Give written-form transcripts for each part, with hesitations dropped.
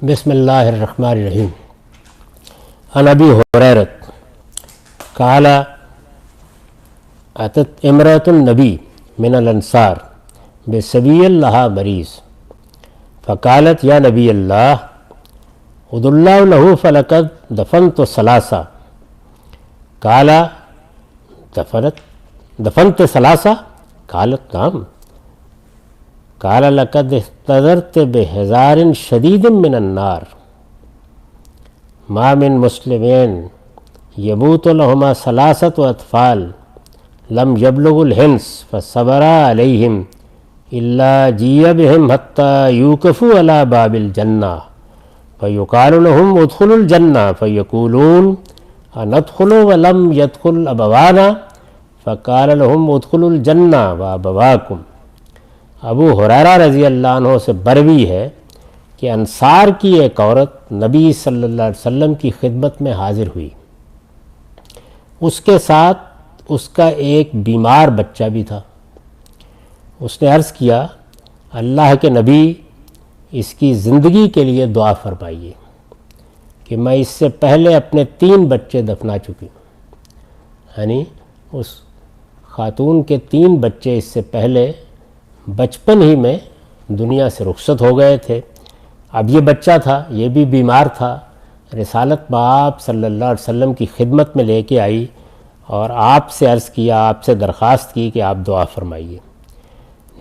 بسم اللہ الرحمن الرحیم. عن ابی ہریرہ قال اتت امرأة النبی من الانصار بصبی لها مریض فقالت یا نبی اللہ ادع اللہ له فلقد دفنت ثلاثا قال دفنت ثلاثا قالت نعم قال لقد احتضرت بحذار شدید من النار ما من مسلمین یبوت لهما ثلاثة اطفال لم يبلغوا الحنس فصبر علیہم الا جیء بهم حتى یوقفوا على باب الجنہ فیقال لهم ادخلوا الجنہ فیقولون اندخل ولم يدخل ابوانا فقال لهم ادخلوا الجنہ وابواکم. ابو ہریرہ رضی اللہ عنہ سے بروی ہے کہ انصار کی ایک عورت نبی صلی اللہ علیہ وسلم کی خدمت میں حاضر ہوئی. اس کے ساتھ اس کا ایک بیمار بچہ بھی تھا. اس نے عرض کیا اللہ کے نبی اس کی زندگی کے لیے دعا فرمائیے کہ میں اس سے پہلے اپنے 3 بچے دفنا چکی ہوں. یعنی اس خاتون کے 3 بچے اس سے پہلے بچپن ہی میں دنیا سے رخصت ہو گئے تھے. اب یہ بچہ تھا، یہ بھی بیمار تھا. رسالت بآب صلی اللہ علیہ وسلم کی خدمت میں لے کے آئی اور آپ سے عرض کیا، آپ سے درخواست کی کہ آپ دعا فرمائیے.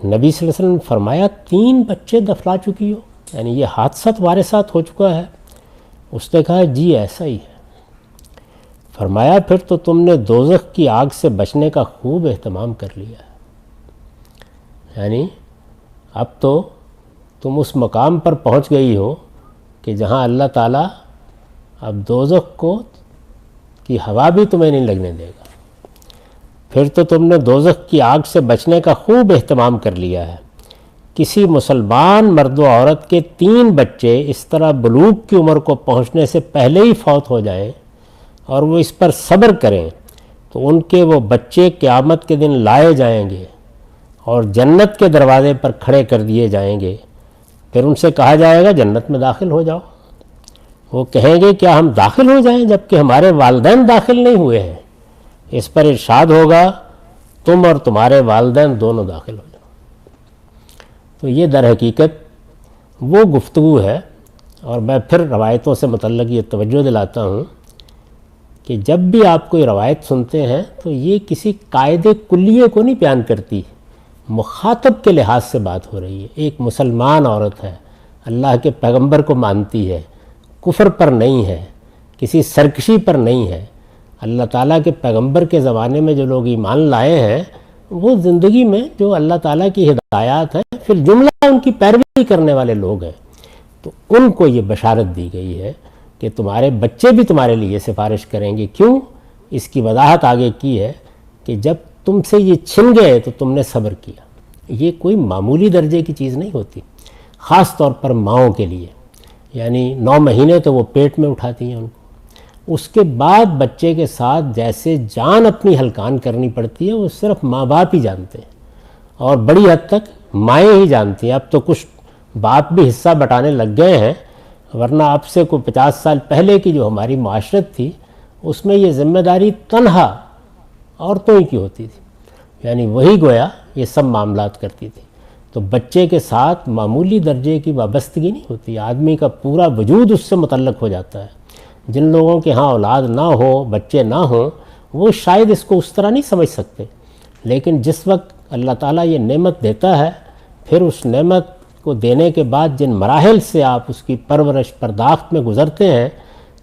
نبی صلی اللہ علیہ وسلم نے فرمایا 3 بچے دفنا چکی ہو، یعنی یہ حادثہ تمہارے ساتھ ہو چکا ہے؟ اس نے کہا جی ایسا ہی ہے. فرمایا پھر تو تم نے دوزخ کی آگ سے بچنے کا خوب اہتمام کر لیا ہے. یعنی اب تو تم اس مقام پر پہنچ گئی ہو کہ جہاں اللہ تعالیٰ اب دوزخ کی ہوا بھی تمہیں نہیں لگنے دے گا. پھر تو تم نے دوزخ کی آگ سے بچنے کا خوب اہتمام کر لیا ہے. کسی مسلمان مرد و عورت کے 3 بچے اس طرح بلوغ کی عمر کو پہنچنے سے پہلے ہی فوت ہو جائیں اور وہ اس پر صبر کریں تو ان کے وہ بچے قیامت کے دن لائے جائیں گے اور جنت کے دروازے پر کھڑے کر دیے جائیں گے. پھر ان سے کہا جائے گا جنت میں داخل ہو جاؤ. وہ کہیں گے کیا ہم داخل ہو جائیں جبکہ ہمارے والدین داخل نہیں ہوئے ہیں؟ اس پر ارشاد ہوگا تم اور تمہارے والدین دونوں داخل ہو جاؤ. تو یہ در حقیقت وہ گفتگو ہے. اور میں پھر روایتوں سے متعلق یہ توجہ دلاتا ہوں کہ جب بھی آپ کوئی روایت سنتے ہیں تو یہ کسی قاعدے کلیے کو نہیں بیان کرتی، مخاطب کے لحاظ سے بات ہو رہی ہے. ایک مسلمان عورت ہے، اللہ کے پیغمبر کو مانتی ہے، کفر پر نہیں ہے، کسی سرکشی پر نہیں ہے. اللہ تعالیٰ کے پیغمبر کے زمانے میں جو لوگ ایمان لائے ہیں وہ زندگی میں جو اللہ تعالیٰ کی ہدایات ہیں پھر جملہ ان کی پیروی کرنے والے لوگ ہیں. تو ان کو یہ بشارت دی گئی ہے کہ تمہارے بچے بھی تمہارے لیے سفارش کریں گے. کیوں؟ اس کی وضاحت آگے کی ہے کہ جب تم سے یہ چھن گئے تو تم نے صبر کیا. یہ کوئی معمولی درجے کی چیز نہیں ہوتی، خاص طور پر ماؤں کے لیے. یعنی 9 مہینے تو وہ پیٹ میں اٹھاتی ہیں ان کو. اس کے بعد بچے کے ساتھ جیسے جان اپنی ہلکان کرنی پڑتی ہے وہ صرف ماں باپ ہی جانتے ہیں اور بڑی حد تک مائیں ہی جانتی ہیں. اب تو کچھ باپ بھی حصہ بٹانے لگ گئے ہیں، ورنہ اب سے کوئی 50 سال پہلے کی جو ہماری معاشرت تھی اس میں یہ ذمہ داری تنہا عورتوں ہی کی ہوتی تھی. یعنی وہی گویا یہ سب معاملات کرتی تھی. تو بچے کے ساتھ معمولی درجے کی وابستگی نہیں ہوتی، آدمی کا پورا وجود اس سے متعلق ہو جاتا ہے. جن لوگوں کے ہاں اولاد نہ ہو، بچے نہ ہوں، وہ شاید اس کو اس طرح نہیں سمجھ سکتے. لیکن جس وقت اللہ تعالیٰ یہ نعمت دیتا ہے پھر اس نعمت کو دینے کے بعد جن مراحل سے آپ اس کی پرورش پرداخت میں گزرتے ہیں،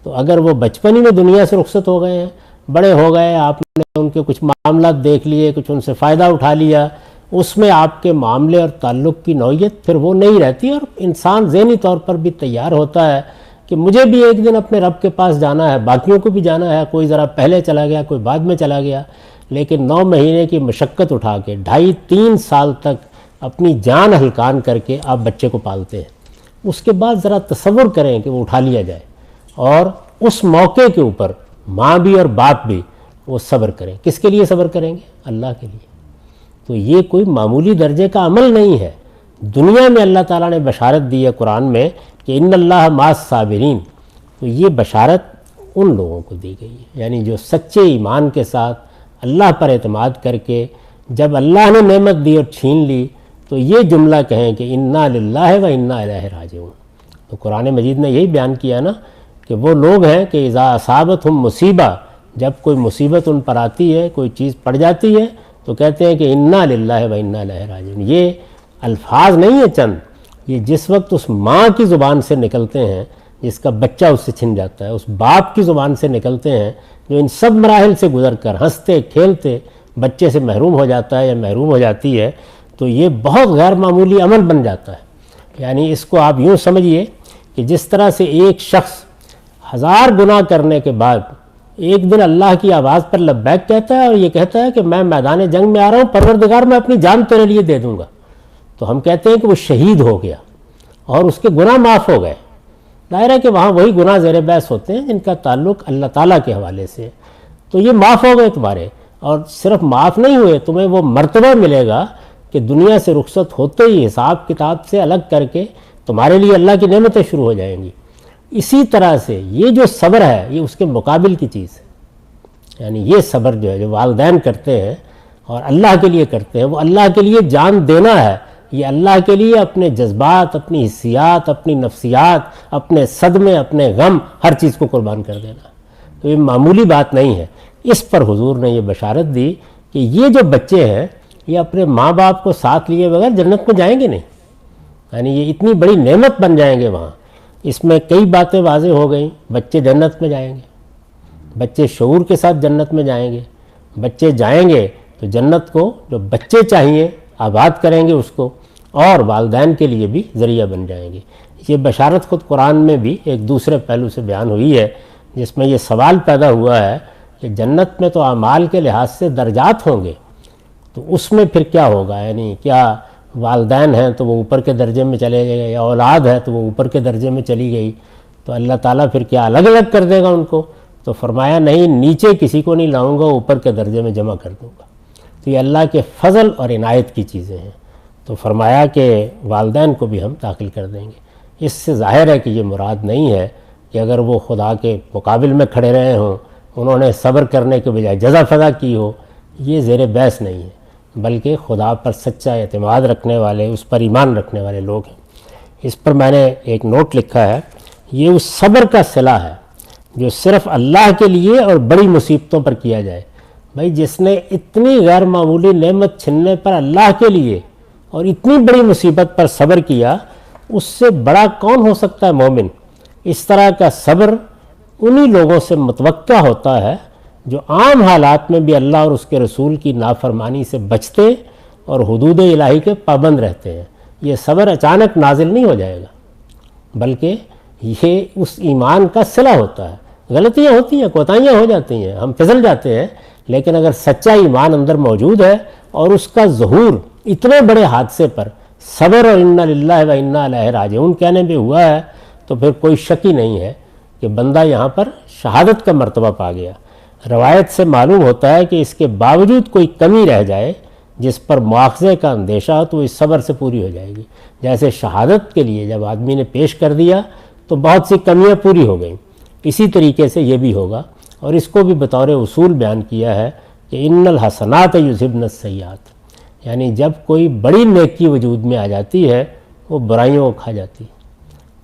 تو اگر وہ بچپن ہی میں دنیا سے رخصت ہو گئے ہیں، بڑے ہو گئے، آپ نے ان کے کچھ معاملات دیکھ لیے، کچھ ان سے فائدہ اٹھا لیا، اس میں آپ کے معاملے اور تعلق کی نوعیت پھر وہ نہیں رہتی. اور انسان ذہنی طور پر بھی تیار ہوتا ہے کہ مجھے بھی ایک دن اپنے رب کے پاس جانا ہے، باقیوں کو بھی جانا ہے. کوئی ذرا پہلے چلا گیا، کوئی بعد میں چلا گیا، لیکن 9 مہینے کی مشقت اٹھا کے 2.5-3 سال تک اپنی جان ہلکان کر کے آپ بچے کو پالتے ہیں. اس کے بعد ذرا تصور کریں کہ وہ اٹھا لیا جائے اور اس موقع کے اوپر ماں بھی اور باپ بھی وہ صبر کریں. کس کے لیے صبر کریں گے؟ اللہ کے لیے. تو یہ کوئی معمولی درجے کا عمل نہیں ہے. دنیا میں اللہ تعالیٰ نے بشارت دی ہے قرآن میں کہ ان اللہ مع الصابرین، تو یہ بشارت ان لوگوں کو دی گئی ہے، یعنی جو سچے ایمان کے ساتھ اللہ پر اعتماد کر کے جب اللہ نے نعمت دی اور چھین لی تو یہ جملہ کہیں کہ انا للہ و انا الیہ راجعون۔ تو قرآن مجید نے یہی بیان کیا نا کہ وہ لوگ ہیں کہ اذا اصابتہم مصیبہ، جب کوئی مصیبت ان پر آتی ہے، کوئی چیز پڑ جاتی ہے تو کہتے ہیں کہ انا للہ و انا الیہ راجعون۔ یہ الفاظ نہیں ہیں چند، یہ جس وقت اس ماں کی زبان سے نکلتے ہیں جس کا بچہ اس سے چھن جاتا ہے، اس باپ کی زبان سے نکلتے ہیں جو ان سب مراحل سے گزر کر ہنستے کھیلتے بچے سے محروم ہو جاتا ہے یا محروم ہو جاتی ہے، تو یہ بہت غیر معمولی عمل بن جاتا ہے۔ یعنی اس کو آپ یوں سمجھیے کہ جس طرح سے ایک شخص 1000 گناہ کرنے کے بعد ایک دن اللہ کی آواز پر لبیک کہتا ہے اور یہ کہتا ہے کہ میں میدان جنگ میں آ رہا ہوں، پروردگار میں اپنی جان تیرے لیے دے دوں گا، تو ہم کہتے ہیں کہ وہ شہید ہو گیا اور اس کے گناہ معاف ہو گئے۔ ظاہر ہے کہ وہاں وہی گناہ زیر بحث ہوتے ہیں جن کا تعلق اللہ تعالیٰ کے حوالے سے، تو یہ معاف ہو گئے تمہارے، اور صرف معاف نہیں ہوئے، تمہیں وہ مرتبہ ملے گا کہ دنیا سے رخصت ہوتے ہی حساب کتاب سے الگ کر کے تمہارے لیے اللہ کی نعمتیں شروع ہو جائیں گی۔ اسی طرح سے یہ جو صبر ہے یہ اس کے مقابل کی چیز ہے، یعنی یہ صبر جو ہے جو والدین کرتے ہیں اور اللہ کے لیے کرتے ہیں، وہ اللہ کے لیے جان دینا ہے، یہ اللہ کے لیے اپنے جذبات، اپنی حسیات، اپنی نفسیات، اپنے صدمے، اپنے غم، ہر چیز کو قربان کر دینا، تو یہ معمولی بات نہیں ہے۔ اس پر حضور نے یہ بشارت دی کہ یہ جو بچے ہیں یہ اپنے ماں باپ کو ساتھ لیے بغیر جنت میں جائیں گے نہیں، یعنی یہ اتنی بڑی نعمت بن جائیں گے وہاں۔ اس میں کئی باتیں واضح ہو گئیں، بچے جنت میں جائیں گے، بچے شعور کے ساتھ جنت میں جائیں گے، بچے جائیں گے تو جنت کو جو بچے چاہیے آباد کریں گے اس کو، اور والدین کے لیے بھی ذریعہ بن جائیں گے۔ یہ بشارت خود قرآن میں بھی ایک دوسرے پہلو سے بیان ہوئی ہے جس میں یہ سوال پیدا ہوا ہے کہ جنت میں تو اعمال کے لحاظ سے درجات ہوں گے، تو اس میں پھر کیا ہوگا؟ یعنی کیا والدین ہیں تو وہ اوپر کے درجے میں چلے گئے، یا اولاد ہے تو وہ اوپر کے درجے میں چلی گئی، تو اللہ تعالیٰ پھر کیا الگ الگ کر دے گا ان کو؟ تو فرمایا نہیں، نیچے کسی کو نہیں لاؤں گا، اوپر کے درجے میں جمع کر دوں گا۔ تو یہ اللہ کے فضل اور عنایت کی چیزیں ہیں، تو فرمایا کہ والدین کو بھی ہم داخل کر دیں گے۔ اس سے ظاہر ہے کہ یہ مراد نہیں ہے کہ اگر وہ خدا کے مقابل میں کھڑے رہے ہوں، انہوں نے صبر کرنے کے بجائے جزا فضا کی ہو، یہ زیر بحث نہیں ہے، بلکہ خدا پر سچا اعتماد رکھنے والے، اس پر ایمان رکھنے والے لوگ ہیں۔ اس پر میں نے ایک نوٹ لکھا ہے، یہ اس صبر کا صلہ ہے جو صرف اللہ کے لیے اور بڑی مصیبتوں پر کیا جائے۔ بھائی جس نے اتنی غیر معمولی نعمت چھننے پر اللہ کے لیے اور اتنی بڑی مصیبت پر صبر کیا، اس سے بڑا کون ہو سکتا ہے مومن؟ اس طرح کا صبر انہی لوگوں سے متوقع ہوتا ہے جو عام حالات میں بھی اللہ اور اس کے رسول کی نافرمانی سے بچتے اور حدود الہی کے پابند رہتے ہیں۔ یہ صبر اچانک نازل نہیں ہو جائے گا، بلکہ یہ اس ایمان کا صلہ ہوتا ہے۔ غلطیاں ہوتی ہیں، کوتاہیاں ہو جاتی ہیں، ہم پھسل جاتے ہیں، لیکن اگر سچا ایمان اندر موجود ہے اور اس کا ظہور اتنے بڑے حادثے پر صبر اور انا للہ و انا الیہ راجعون کہنے بھی ہوا ہے، تو پھر کوئی شک ہی نہیں ہے کہ بندہ یہاں پر شہادت کا مرتبہ پا گیا۔ روایت سے معلوم ہوتا ہے کہ اس کے باوجود کوئی کمی رہ جائے جس پر مواخذے کا اندیشہ ہو تو اس صبر سے پوری ہو جائے گی۔ جیسے شہادت کے لیے جب آدمی نے پیش کر دیا تو بہت سی کمیاں پوری ہو گئیں، اسی طریقے سے یہ بھی ہوگا، اور اس کو بھی بطور اصول بیان کیا ہے کہ ان الحسنات یذھبن السیئات، یعنی جب کوئی بڑی نیکی وجود میں آ جاتی ہے وہ برائیوں کو کھا جاتی ہے۔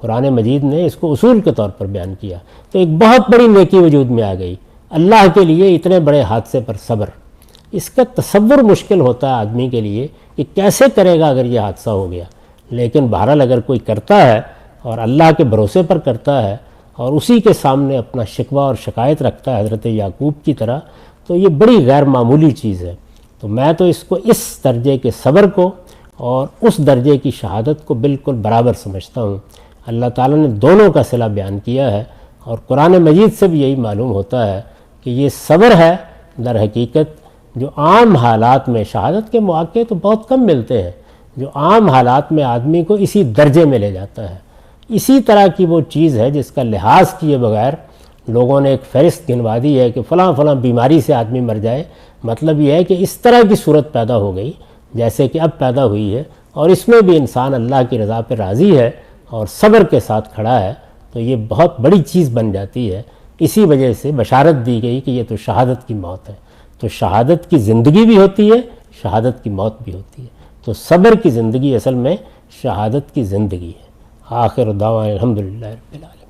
قرآن مجید نے اس کو اصول کے طور پر بیان کیا، تو ایک بہت بڑی نیکی وجود میں آ گئی، اللہ کے لیے اتنے بڑے حادثے پر صبر، اس کا تصور مشکل ہوتا ہے آدمی کے لیے کہ کیسے کرے گا اگر یہ حادثہ ہو گیا، لیکن بہرحال اگر کوئی کرتا ہے اور اللہ کے بھروسے پر کرتا ہے اور اسی کے سامنے اپنا شکوہ اور شکایت رکھتا ہے حضرت یعقوب کی طرح، تو یہ بڑی غیر معمولی چیز ہے۔ تو میں تو اس کو اس درجے کے صبر کو اور اس درجے کی شہادت کو بالکل برابر سمجھتا ہوں۔ اللہ تعالیٰ نے دونوں کا صلہ بیان کیا ہے، اور قرآن مجید سے بھی یہی معلوم ہوتا ہے کہ یہ صبر ہے در حقیقت جو عام حالات میں، شہادت کے مواقع تو بہت کم ملتے ہیں، جو عام حالات میں آدمی کو اسی درجے میں لے جاتا ہے۔ اسی طرح کی وہ چیز ہے جس کا لحاظ کیے بغیر لوگوں نے ایک فہرست گنوا دی ہے کہ فلاں فلاں بیماری سے آدمی مر جائے، مطلب یہ ہے کہ اس طرح کی صورت پیدا ہو گئی جیسے کہ اب پیدا ہوئی ہے، اور اس میں بھی انسان اللہ کی رضا پہ راضی ہے اور صبر کے ساتھ کھڑا ہے تو یہ بہت بڑی چیز بن جاتی ہے. اسی وجہ سے بشارت دی گئی کہ یہ تو شہادت کی موت ہے. تو شہادت کی زندگی بھی ہوتی ہے، شہادت کی موت بھی ہوتی ہے. تو صبر کی زندگی اصل میں شہادت کی زندگی ہے. آخر دعوانا الحمدللہ رب العالمین.